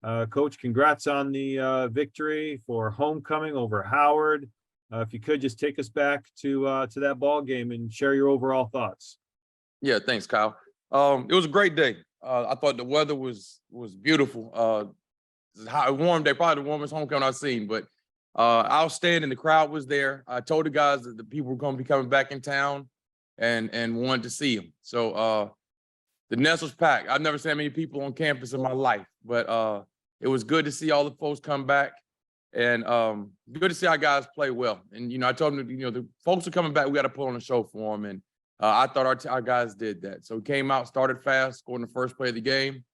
Coach, congrats on the victory for homecoming over Howard. If you could just take us back to that ball game and share your overall thoughts. Yeah, thanks, Kyle. It was a great day. I thought the weather was beautiful. It was a hot, warm day, probably the warmest homecoming I've seen. But outstanding. The crowd was there. I told the guys that the people were going to be coming back in town, and wanted to see them. So the nest was packed. I've never seen that many people on campus in my life, but it was good to see all the folks come back, and good to see our guys play well. And I told them, the folks are coming back. We got to put on a show for them, and I thought our guys did that. So we came out, started fast, scored in the first play of the game.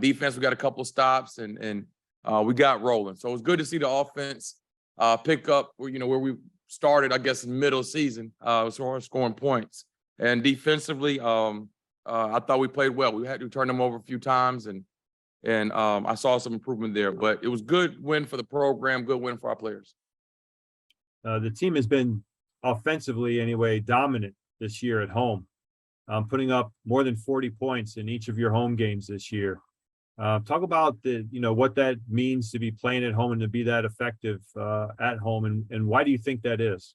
Defense, we got a couple of stops, and we got rolling. So it was good to see the offense pick up where we started, I guess, in the middle of the season, as far as scoring points. And defensively, I thought we played well. We had to turn them over a few times, and I saw some improvement there. But it was good win for the program, good win for our players. The team has been offensively, anyway, dominant this year at home, putting up more than 40 points in each of your home games this year. Talk about what that means to be playing at home and to be that effective at home, and why do you think that is?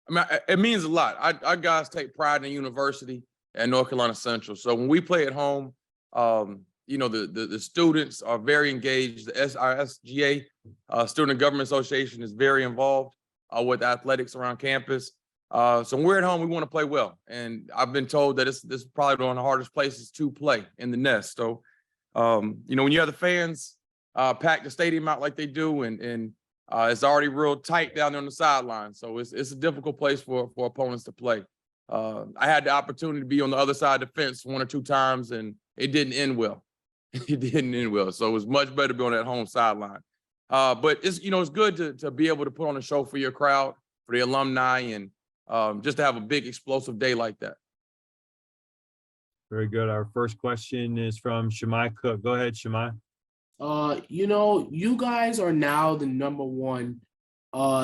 I mean, it means a lot. Our guys take pride in the university at North Carolina Central. So when we play at home, the students are very engaged. The SGA, Student Government Association, is very involved with athletics around campus. So when we're at home, we want to play well. And I've been told that this is probably one of the hardest places to play in the nest. So, when you have the fans pack the stadium out like they do, and it's already real tight down there on the sideline. So it's a difficult place for opponents to play. I had the opportunity to be on the other side of the fence one or two times, and it didn't end well. It didn't end well. So it was much better to be on that home sideline. But it's good to be able to put on a show for your crowd, for the alumni, and just to have a big explosive day like that. Very good. Our first question is from Shemai Cook. Go ahead, Shemai. You guys are now the number one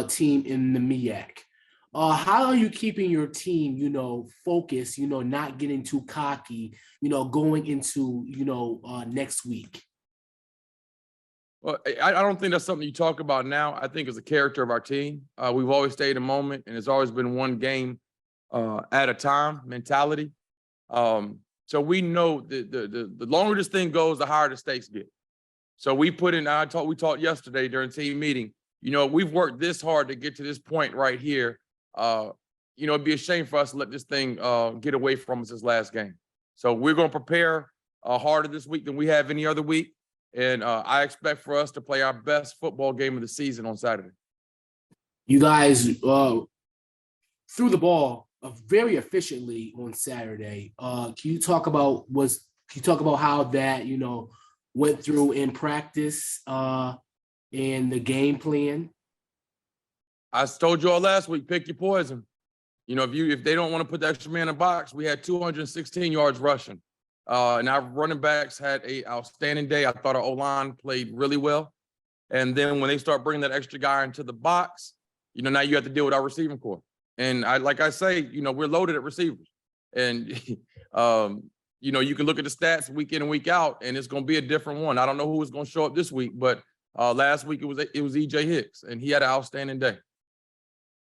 team in the MEAC. How are you keeping your team, focused, not getting too cocky, going into, next week? Well, I don't think that's something you talk about now. I think it's a character of our team. We've always stayed in the moment, and it's always been one game at a time mentality. So we know the longer this thing goes, the higher the stakes get. So we put in, we talked yesterday during team meeting, we've worked this hard to get to this point right here. It'd be a shame for us to let this thing get away from us this last game. So we're going to prepare harder this week than we have any other week. And I expect for us to play our best football game of the season on Saturday. You guys threw the ball very efficiently on Saturday. Can you talk about how that went through in practice and the game plan? I told you all last week, pick your poison. If they don't want to put the extra man in the box, we had 216 yards rushing. And our running backs had an outstanding day. I thought our O-line played really well. And then when they start bringing that extra guy into the box, now you have to deal with our receiving corps. And like I say, we're loaded at receivers. And, you can look at the stats week in and week out, and it's going to be a different one. I don't know who is going to show up this week, but last week it was EJ Hicks, and he had an outstanding day.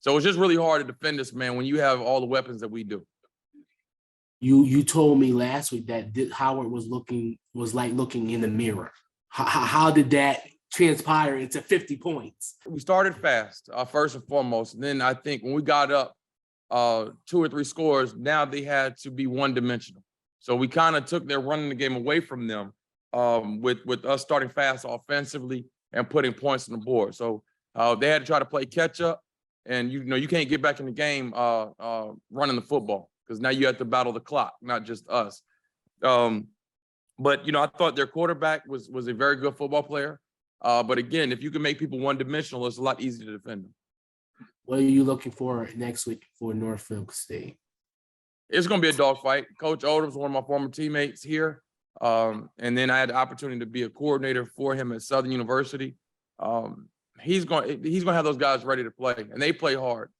So it's just really hard to defend this man when you have all the weapons that we do. You told me last week that Howard was like looking in the mirror. How did that transpire into 50 points? We started fast, first and foremost. And then I think when we got up 2 or 3 scores, now they had to be one-dimensional. So we kind of took their running the game away from them with us starting fast offensively and putting points on the board. So they had to try to play catch up. And, you can't get back in the game running the football, because now you have to battle the clock, not just us. But, I thought their quarterback was a very good football player. But again, if you can make people one-dimensional, it's a lot easier to defend them. What are you looking for next week for Norfolk State? It's going to be a dogfight. Coach Odom's one of my former teammates here. And then I had the opportunity to be a coordinator for him at Southern University. He's going to have those guys ready to play, and they play hard.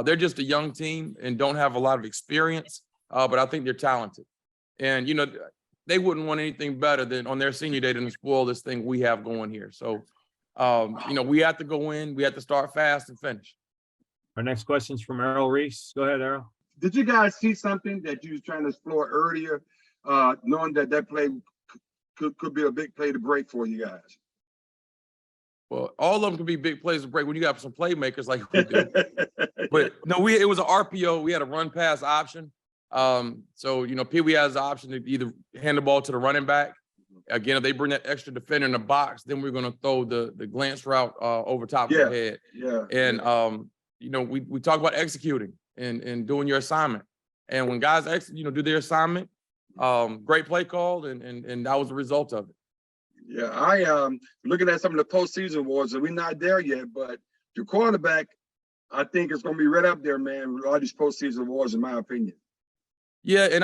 They're just a young team and don't have a lot of experience, but I think they're talented. And, they wouldn't want anything better than on their senior day than to spoil this thing we have going here. So, we have to go in, we have to start fast and finish. Our next question is from Errol Reese. Go ahead, Errol. Did you guys see something that you was trying to explore earlier, knowing that play could be a big play to break for you guys? Well, all of them can be big plays to break when you got some playmakers like we do. But no, it was an RPO. We had a run pass option. So, Pee Wee has the option to either hand the ball to the running back. Again, if they bring that extra defender in the box, then we're going to throw the glance route over top of the head. Yeah. And, we talk about executing and doing your assignment. And when guys, do their assignment, great play call, and that was the result of it. Yeah, I am looking at some of the postseason awards, and we're not there yet, but your quarterback, I think it's going to be right up there, man, with all these postseason awards, in my opinion. Yeah, and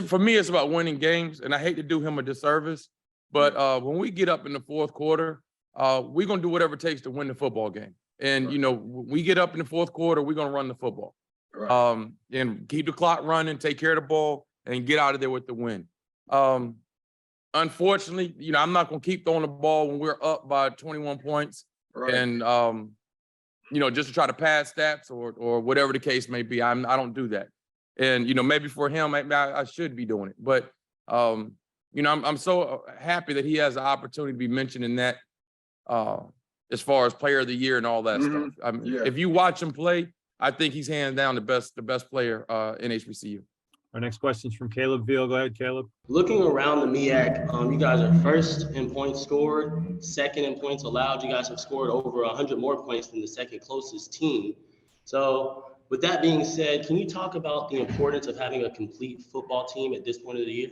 for me, it's about winning games, and I hate to do him a disservice, but when we get up in the fourth quarter, we're going to do whatever it takes to win the football game. And, when we get up in the fourth quarter, we're going to run the football. Right. And keep the clock running, take care of the ball, and get out of there with the win. Unfortunately, I'm not going to keep throwing the ball when we're up by 21 points. Right. And, just to try to pad stats or whatever the case may be. I don't do that. And, maybe for him, maybe I should be doing it. But, I'm so happy that he has the opportunity to be mentioned in that as far as player of the year and all that stuff. If you watch him play, I think he's hands down the best player in HBCU. Our next question is from Caleb Veal. Go ahead, Caleb. Looking around the MEAC, you guys are first in points scored, second in points allowed. You guys have scored over 100 more points than the second closest team. So with that being said, can you talk about the importance of having a complete football team at this point of the year?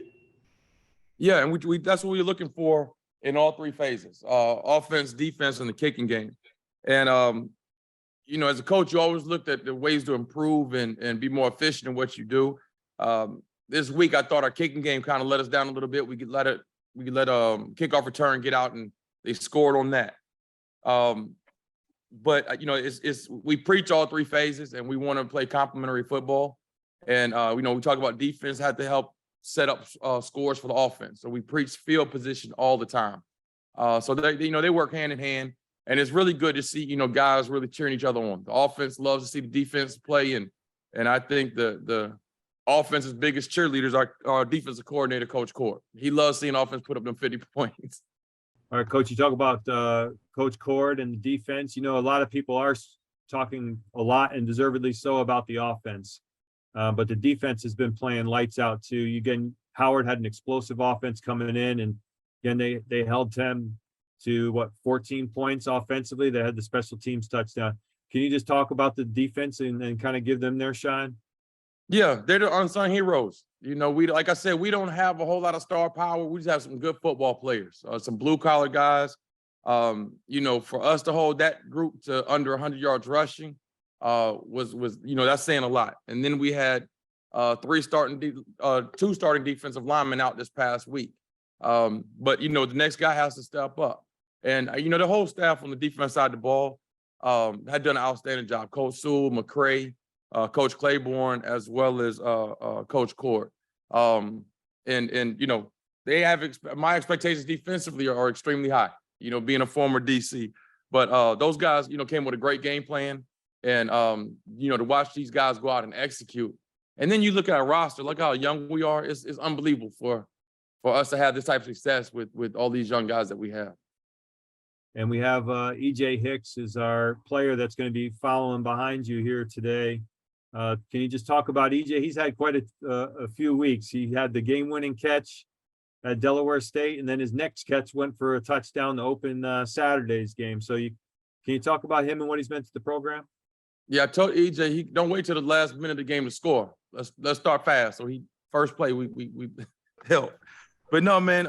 Yeah, and that's what we're looking for in all three phases, offense, defense, and the kicking game. And, as a coach, you always looked at the ways to improve and be more efficient in what you do. This week, I thought our kicking game kind of let us down a little bit. We could let kickoff return get out, and they scored on that. But we preach all three phases, and we want to play complementary football. And we talk about defense had to help set up scores for the offense. So we preach field position all the time. So they work hand in hand, and it's really good to see guys really cheering each other on. The offense loves to see the defense play, and I think the offense's biggest cheerleaders are our defensive coordinator, Coach Cord. He loves seeing offense put up them 50 points. All right, Coach, you talk about Coach Cord and the defense. A lot of people are talking a lot, and deservedly so, about the offense. But the defense has been playing lights out too. Again, Howard had an explosive offense coming in, and again, they held them to 14 points offensively. They had the special teams touchdown. Can you just talk about the defense and kind of give them their shine? Yeah, they're the unsung heroes. Like I said, we don't have a whole lot of star power. We just have some good football players, some blue collar guys. For us to hold that group to under 100 yards rushing was that's saying a lot. And then we had two starting defensive linemen out this past week. But the next guy has to step up. And the whole staff on the defense side of the ball had done an outstanding job. Coach Sewell, McCray, Coach Claiborne, as well as Coach Cord. They have my expectations defensively are extremely high, being a former DC. But those guys, came with a great game plan. And, to watch these guys go out and execute. And then you look at our roster, look how young we are. It's unbelievable for us to have this type of success with all these young guys that we have. And we have EJ Hicks is our player that's going to be following behind you here today. Can you just talk about EJ? He's had quite a few weeks. He had the game-winning catch at Delaware State, and then his next catch went for a touchdown to open Saturday's game. So can you talk about him and what he's meant to the program? Yeah, I told EJ he don't wait till the last minute of the game to score. Let's start fast. So first play we help. But no, man,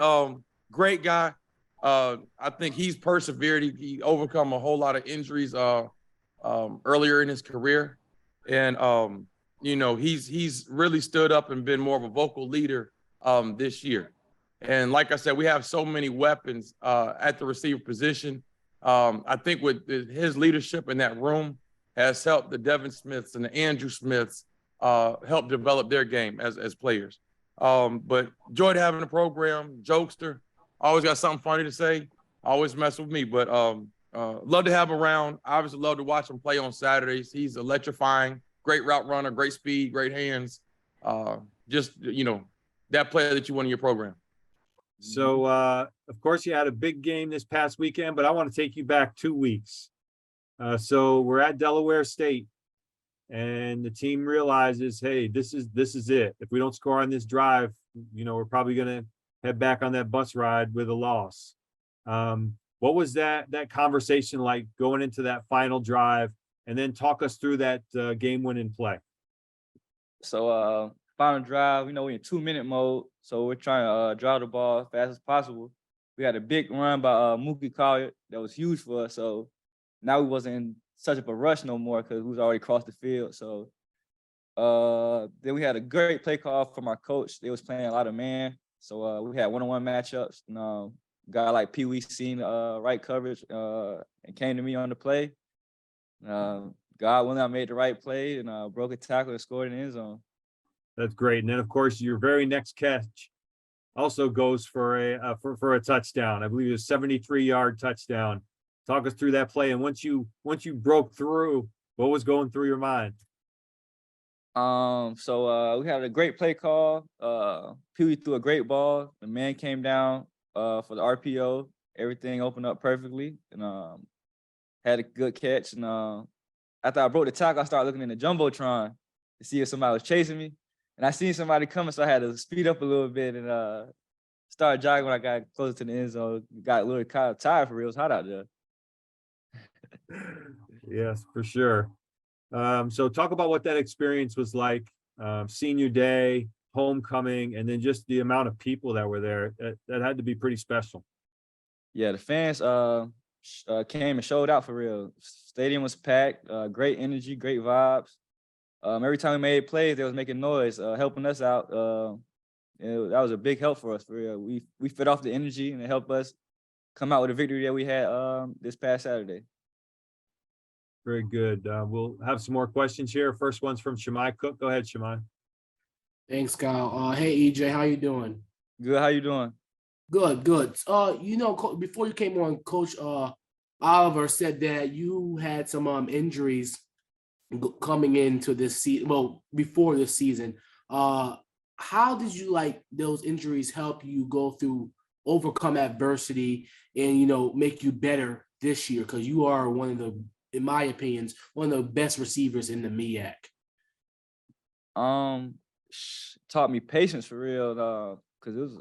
great guy. I think he's persevered. He overcome a whole lot of injuries earlier in his career. And he's really stood up and been more of a vocal leader this year. And like I said, we have so many weapons at the receiver position. I think with his leadership in that room has helped the Devin Smiths and the Andrew Smiths help develop their game as players. But enjoyed having the program, jokester, always got something funny to say, always mess with me, but love to have him around. Obviously love to watch him play on Saturdays. He's electrifying, great route runner, great speed, great hands. Just, you know, that player that you want in your program. So, of course, you had a big game this past weekend, but I want to take you back 2 weeks. So we're at Delaware State, and the team realizes, hey, this is it. If we don't score on this drive, you know, we're probably going to head back on that bus ride with a loss. What was that conversation like going into that final drive? And then talk us through that game-winning play. So final drive, you know, we're in 2-minute mode, so we're trying to drive the ball as fast as possible. We had a big run by Mookie Collier that was huge for us. So now we wasn't in such of a rush no more because we was already across the field. So then we had a great play call from our coach. They was playing a lot of man. So we had one-on-one matchups. And guy like Pee Wee seen right coverage and came to me on the play. God willing, I made the right play and broke a tackle and scored in the end zone. That's great. And then, of course, your very next catch also goes for a touchdown. I believe it was a 73-yard touchdown. Talk us through that play. And once you broke through, what was going through your mind? So we had a great play call. Pee Wee threw a great ball. The man came down for the RPO. Everything opened up perfectly and had a good catch. And after I broke the tackle, I started looking in the Jumbotron to see if somebody was chasing me. And I seen somebody coming, so I had to speed up a little bit and start jogging when I got closer to the end zone. Got a little kind of tired for real. It was hot out there. Yes, for sure. So talk about what that experience was like, senior day, homecoming, and then just the amount of people that were there. That had to be pretty special. Yeah, the fans came and showed out for real. Stadium was packed, great energy, great vibes. Every time we made plays, they was making noise, helping us out. That was a big help for us for real. We fed off the energy and it helped us come out with a victory that we had this past Saturday. Very good. We'll have some more questions here. First one's from Shemai Cook. Go ahead, Shemai. Thanks, Kyle. Hey, EJ, how you doing? Good. How you doing? Good. You know, before you came on, Coach Oliver said that you had some injuries coming into this season. Well, before this season, how did you like those injuries help you go through, overcome adversity, and you know make you better this year? Because you are one of the, in my opinions, one of the best receivers in the MEAC. Taught me patience for real, because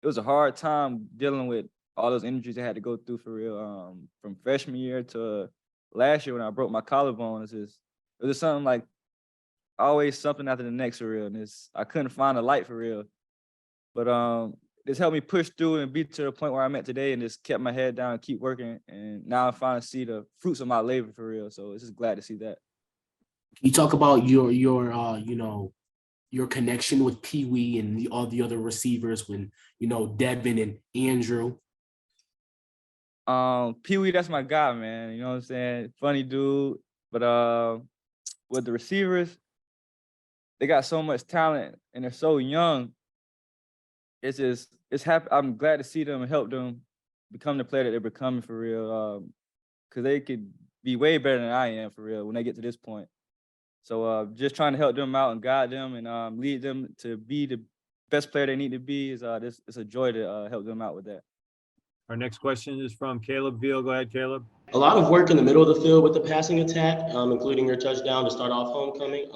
it was a hard time dealing with all those injuries I had to go through for real. From freshman year to last year when I broke my collarbone, it was just something like always something after the next for real. And I couldn't find a light for real. But it's helped me push through and be to the point where I'm at today and just kept my head down and keep working. And now I'm finally see the fruits of my labor for real. So it's just glad to see that. You talk about your you know, your connection with Pee Wee and all the other receivers when, you know, Devin and Andrew. Pee Wee, that's my guy, man. You know what I'm saying? Funny dude. But with the receivers, they got so much talent and they're so young. It's happy. I'm glad to see them and help them become the player that they're becoming for real. Because they could be way better than I am for real when they get to this point. So just trying to help them out and guide them and lead them to be the best player they need to be is it's a joy to help them out with that. Our next question is from Caleb Veal. Go ahead, Caleb. A lot of work in the middle of the field with the passing attack, including your touchdown to start off homecoming.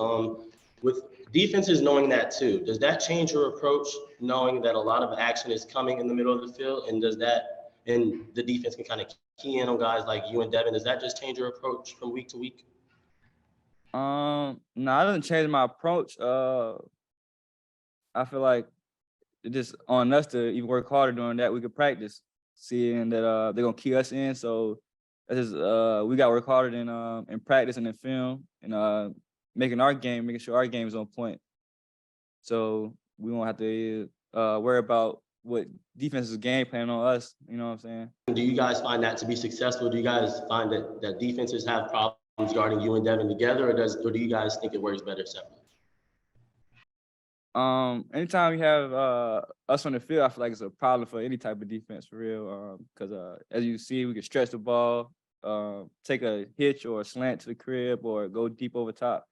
With defenses knowing that too, does that change your approach, knowing that a lot of action is coming in the middle of the field, and the defense can kind of key in on guys like you and Devin? Does that just change your approach from week to week? No, it doesn't change my approach. I feel like it's just on us to even work harder doing that. We could practice, seeing that they're gonna key us in. So that's just we got to work harder than in practice and in film and making sure our game is on point. So we won't have to worry about what defense's game plan on us. You know what I'm saying? Do you guys find that to be successful? Do you guys find that defenses have problems guarding you and Devin together, or do you guys think it works better separately? Anytime you have us on the field, I feel like it's a problem for any type of defense for real. Because as you see, we can stretch the ball, take a hitch or a slant to the crib, or go deep over top.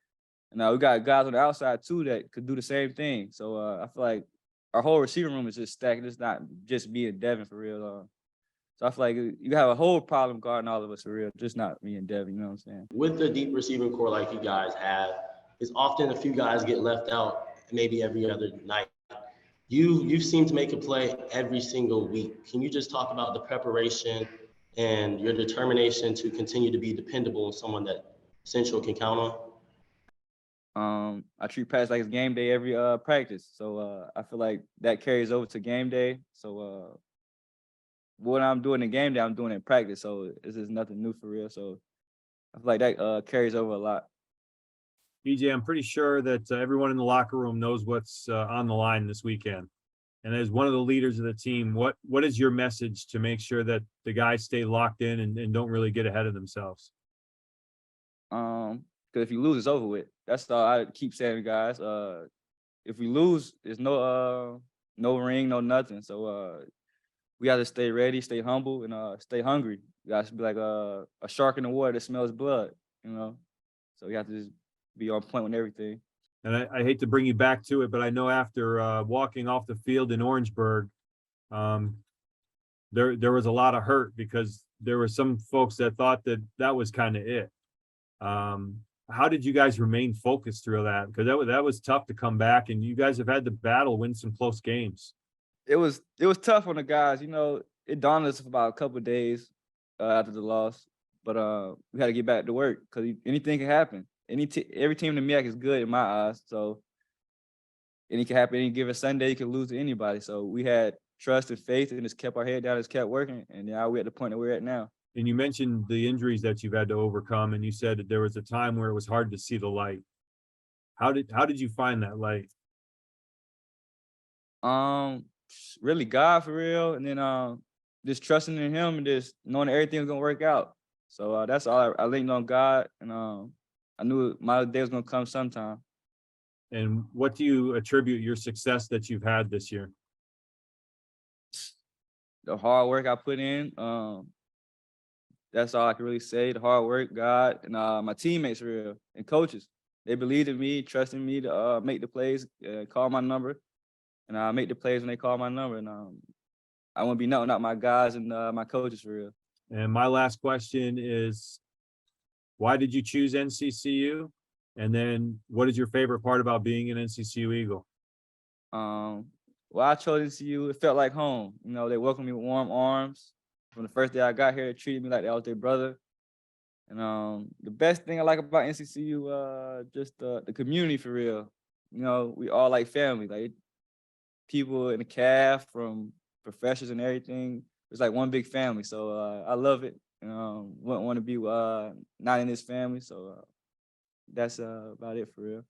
And we got guys on the outside too that could do the same thing. So I feel like our whole receiver room is just stacked. It's not just me and Devin for real. So I feel like you have a whole problem guarding all of us for real, just not me and Devin. You know what I'm saying? With the deep receiving core like you guys have, it's often a few guys get left out maybe every other night. You seem to make a play every single week. Can you just talk about the preparation and your determination to continue to be dependable and someone that Central can count on? I treat practice like it's game day every practice. So I feel like that carries over to game day. So what I'm doing in game day, I'm doing in practice. So this is nothing new for real. So I feel like that carries over a lot. EJ, I'm pretty sure that everyone in the locker room knows what's on the line this weekend. And as one of the leaders of the team, what is your message to make sure that the guys stay locked in and don't really get ahead of themselves? Because if you lose, it's over with. That's all I keep saying, guys. If we lose, there's no ring, no nothing. So we got to stay ready, stay humble, and stay hungry. You guys be like a shark in the water that smells blood, you know. So you have to just be on point with everything. And I hate to bring you back to it, but I know after walking off the field in Orangeburg, there was a lot of hurt because there were some folks that thought that was kind of it. How did you guys remain focused through that? Because that was tough to come back, and you guys have had to win some close games. It was tough on the guys. You know, it dawned us for about a couple of days after the loss, but we had to get back to work because anything can happen. Every team in the MEAC is good in my eyes, so anything can happen any given Sunday. You can lose to anybody. So we had trust and faith and just kept our head down, just kept working, and now we're at the point that we're at now. And you mentioned the injuries that you've had to overcome, and you said that there was a time where it was hard to see the light. How did you find that light? Really God for real, and then just trusting in Him and just knowing that everything's gonna work out. So that's all I leaned on God, and I knew my day was gonna come sometime. And what do you attribute your success that you've had this year? The hard work I put in. That's all I can really say. The hard work, God, and my teammates for real, and coaches. They believed in me, trusting me to make the plays, call my number, and I make the plays when they call my number. And I won't be nothing out my guys and my coaches for real. And my last question is, why did you choose NCCU? And then what is your favorite part about being an NCCU Eagle? Well, I chose NCCU. It felt like home. You know, they welcomed me with warm arms. From the first day I got here, they treated me like they was their brother. And the best thing I like about NCCU, just the community for real. You know, we all like family. Like people in the CAF, from professors and everything. It's like one big family. So I love it. Wouldn't want to be not in this family. So that's about it for real.